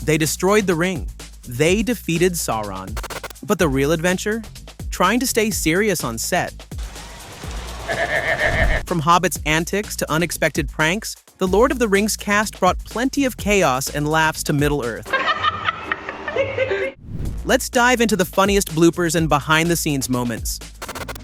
They destroyed the ring. They defeated Sauron. But the real adventure? Trying to stay serious on set. From Hobbits' antics to unexpected pranks, the Lord of the Rings cast brought plenty of chaos and laughs to Middle-earth. Let's dive into the funniest bloopers and behind-the-scenes moments.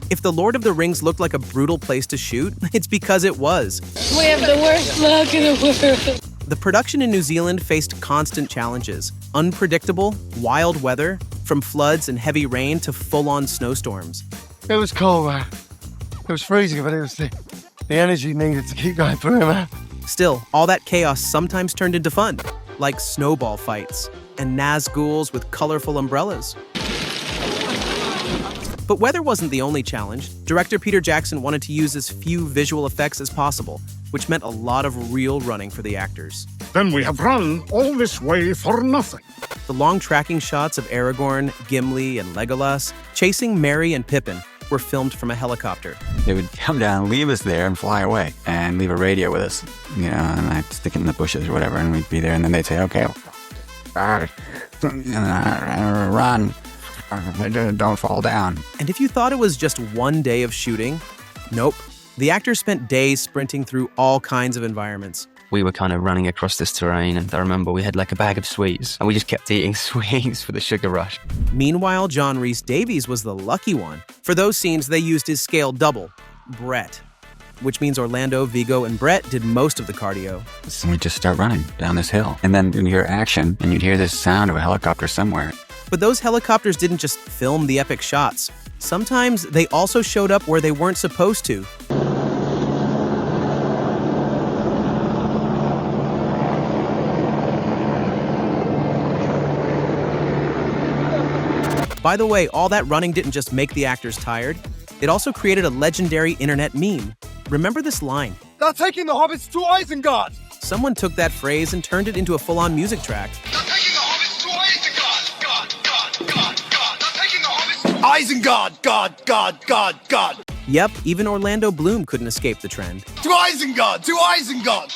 If the Lord of the Rings looked like a brutal place to shoot, it's because it was. We have the worst luck in the world. The production in New Zealand faced constant challenges. Unpredictable, wild weather, from floods and heavy rain to full-on snowstorms. It was cold, man. It was freezing, but it was the energy needed to keep going through, man. Still, all that chaos sometimes turned into fun, like snowball fights and Nazguls with colorful umbrellas. But weather wasn't the only challenge. Director Peter Jackson wanted to use as few visual effects as possible, which meant a lot of real running for the actors. Then we have run all this way for nothing. The long tracking shots of Aragorn, Gimli, and Legolas chasing Merry and Pippin were filmed from a helicopter. They would come down, leave us there, and fly away, and leave a radio with us, and I'd stick it in the bushes or whatever, and we'd be there, and then they'd say, okay, run. Don't fall down. And if you thought it was just one day of shooting, nope. The actors spent days sprinting through all kinds of environments. We were kind of running across this terrain, and I remember we had like a bag of sweets, and we just kept eating sweets for the sugar rush. Meanwhile, John Rhys-Davies was the lucky one. For those scenes, they used his scale double, Brett, which means Orlando, Viggo, and Brett did most of the cardio. So we'd just start running down this hill, and then you'd hear action, and you'd hear this sound of a helicopter somewhere. But those helicopters didn't just film the epic shots. Sometimes they also showed up where they weren't supposed to. By the way, all that running didn't just make the actors tired. It also created a legendary internet meme. Remember this line? They're taking the hobbits to Isengard! Someone took that phrase and turned it into a full-on music track. They're taking the hobbits to Isengard! God! They're taking the hobbits to Isengard! God! Yep, even Orlando Bloom couldn't escape the trend. To Isengard! To Isengard!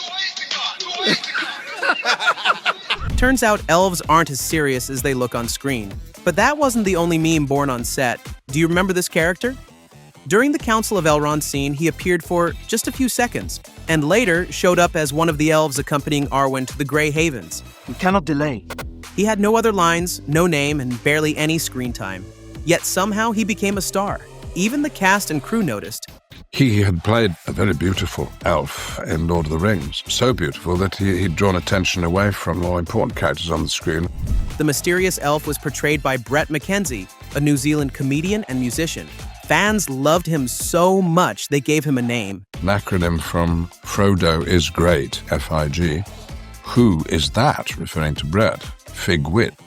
Turns out elves aren't as serious as they look on screen. But that wasn't the only meme born on set. Do you remember this character? During the Council of Elrond scene, he appeared for just a few seconds, and later showed up as one of the elves accompanying Arwen to the Grey Havens. You cannot delay. He had no other lines, no name, and barely any screen time. Yet somehow he became a star. Even the cast and crew noticed. He had played a very beautiful elf in Lord of the Rings. So beautiful that he'd drawn attention away from more important characters on the screen. The mysterious elf was portrayed by Brett McKenzie, a New Zealand comedian and musician. Fans loved him so much they gave him a name. An acronym from Frodo is great, F-I-G. Who is that? Referring to Brett. Figwit.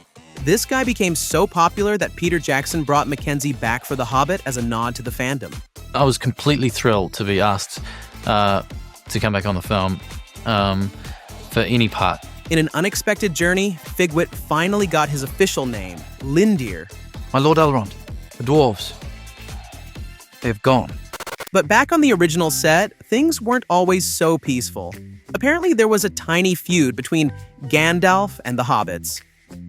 This guy became so popular that Peter Jackson brought McKenzie back for The Hobbit as a nod to the fandom. I was completely thrilled to be asked to come back on the film for any part. In an unexpected journey, Figwit finally got his official name, Lindir. My Lord Elrond, the dwarves, they've gone. But back on the original set, things weren't always so peaceful. Apparently there was a tiny feud between Gandalf and the Hobbits.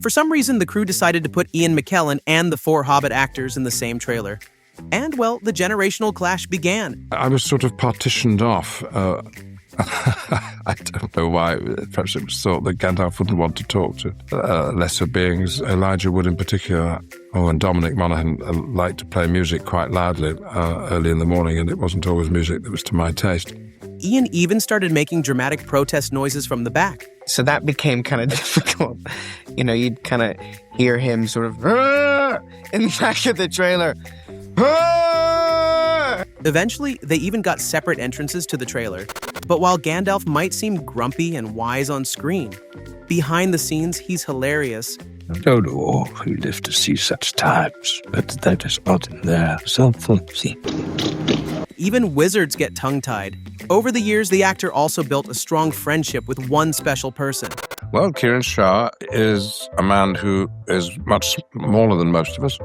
For some reason, the crew decided to put Ian McKellen and the 4 Hobbit actors in the same trailer. And, well, the generational clash began. I was sort of partitioned off. I don't know why. Perhaps it was thought that Gandalf wouldn't want to talk to lesser beings. Elijah Wood in particular. Oh, and Dominic Monaghan liked to play music quite loudly early in the morning, and it wasn't always music that was to my taste. Ian even started making dramatic protest noises from the back. So that became kind of difficult. You'd kind of hear him sort of in the back of the trailer. Eventually, they even got separate entrances to the trailer. But while Gandalf might seem grumpy and wise on screen, behind the scenes, he's hilarious. I don't know who lived to see such times, but that is not in their self-fancy. Even wizards get tongue-tied. Over the years, the actor also built a strong friendship with one special person. Well, Kieran Shah is a man who is much smaller than most of us,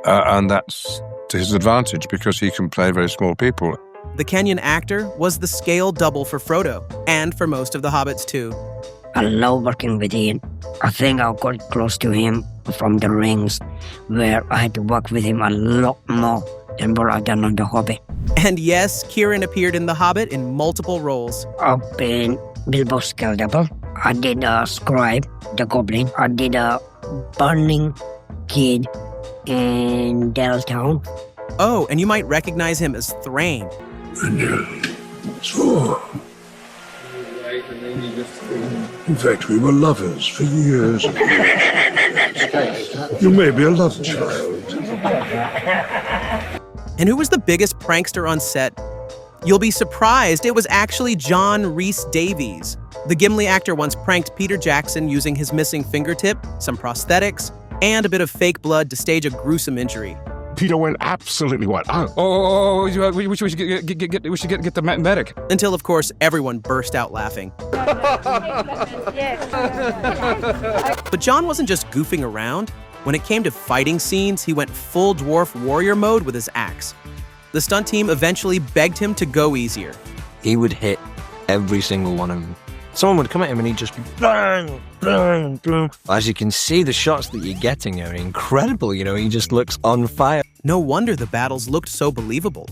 and that's to his advantage because he can play very small people. The Kenyan actor was the scale double for Frodo, and for most of the Hobbits too. I love working with Ian. I think I got close to him from the rings, where I had to work with him a lot more than what I've done on The Hobbit. And yes, Kieran appeared in The Hobbit in multiple roles. I've been Bilbo's Skeldouble. I did a Scribe, the Goblin. I did a Burning Kid in Downtime. Oh, and you might recognize him as Thrain. So, in fact, we were lovers for years. You may be a love child. And who was the biggest prankster on set? You'll be surprised, it was actually John Rhys-Davies. The Gimli actor once pranked Peter Jackson using his missing fingertip, some prosthetics, and a bit of fake blood to stage a gruesome injury. Peter went absolutely wild. We should get the medic. Until, of course, everyone burst out laughing. But John wasn't just goofing around. When it came to fighting scenes, he went full dwarf warrior mode with his axe. The stunt team eventually begged him to go easier. He would hit every single one of them. Someone would come at him and he'd just be bang, bang, bang. As you can see, the shots that you're getting are incredible, he just looks on fire. No wonder the battles looked so believable.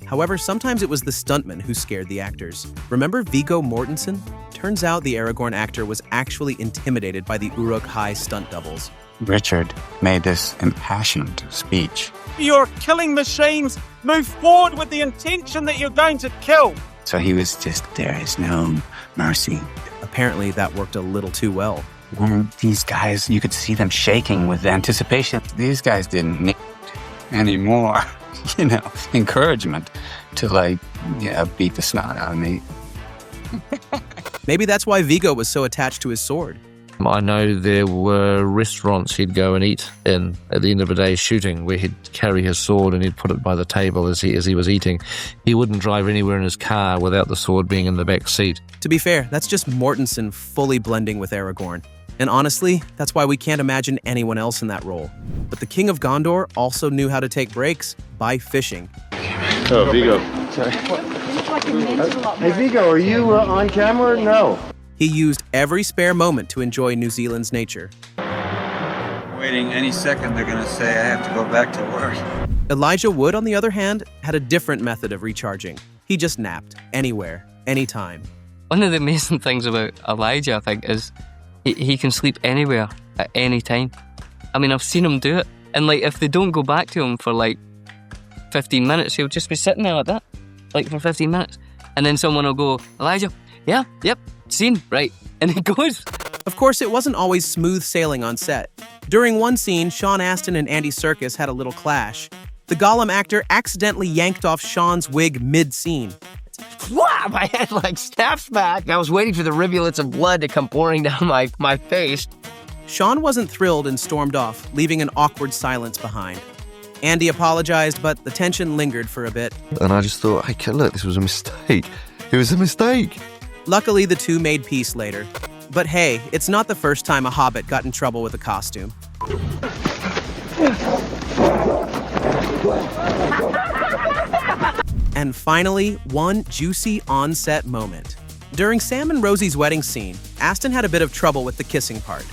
However, sometimes it was the stuntmen who scared the actors. Remember Viggo Mortensen? Turns out the Aragorn actor was actually intimidated by the Uruk-hai stunt doubles. Richard made this impassioned speech. You're killing machines. Move forward with the intention that you're going to kill. So he was just, there is no mercy. Apparently that worked a little too well. These guys, you could see them shaking with anticipation. These guys didn't need any more, encouragement to beat the snot out of me. Maybe that's why Viggo was so attached to his sword. I know there were restaurants he'd go and eat in at the end of the day shooting, where he'd carry his sword and he'd put it by the table as he was eating. He wouldn't drive anywhere in his car without the sword being in the back seat. To be fair, that's just Mortensen fully blending with Aragorn. And honestly, that's why we can't imagine anyone else in that role. But the King of Gondor also knew how to take breaks by fishing. Oh, Viggo. Sorry. Hey, Viggo, are you on camera? No. He used every spare moment to enjoy New Zealand's nature. Waiting any second, they're going to say I have to go back to work. Elijah Wood, on the other hand, had a different method of recharging. He just napped, anywhere, anytime. One of the amazing things about Elijah, I think, is he can sleep anywhere at any time. I mean, I've seen him do it. And, if they don't go back to him for, 15 minutes, he'll just be sitting there like that, for 15 minutes. And then someone will go, Elijah, yeah, yep, scene, right. And he goes. Of course, it wasn't always smooth sailing on set. During one scene, Sean Astin and Andy Serkis had a little clash. The Gollum actor accidentally yanked off Sean's wig mid-scene. Wow, my head snaps back. I was waiting for the rivulets of blood to come pouring down my face. Sean wasn't thrilled and stormed off, leaving an awkward silence behind. Andy apologized, but the tension lingered for a bit. And I just thought, hey, look, this was a mistake. It was a mistake. Luckily, the two made peace later. But hey, it's not the first time a hobbit got in trouble with a costume. And finally, one juicy on-set moment. During Sam and Rosie's wedding scene, Astin had a bit of trouble with the kissing part.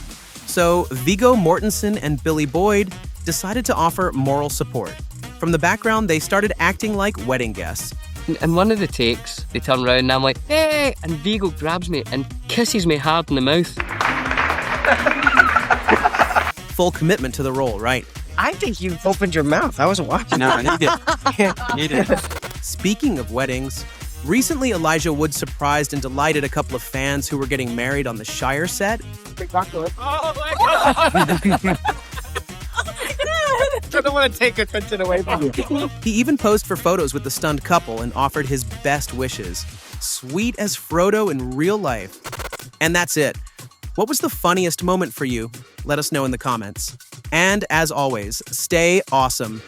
So Viggo Mortensen and Billy Boyd decided to offer moral support. From the background, they started acting like wedding guests. In one of the takes, they turn around and I'm like, hey! And Viggo grabs me and kisses me hard in the mouth. Full commitment to the role, right? I think you opened your mouth. I wasn't watching. No, you did. You did. Speaking of weddings, recently Elijah Wood surprised and delighted a couple of fans who were getting married on the Shire set. Oh my God! I don't want to take attention away from you. He even posed for photos with the stunned couple and offered his best wishes. Sweet as Frodo in real life. And that's it. What was the funniest moment for you? Let us know in the comments. And as always, stay awesome.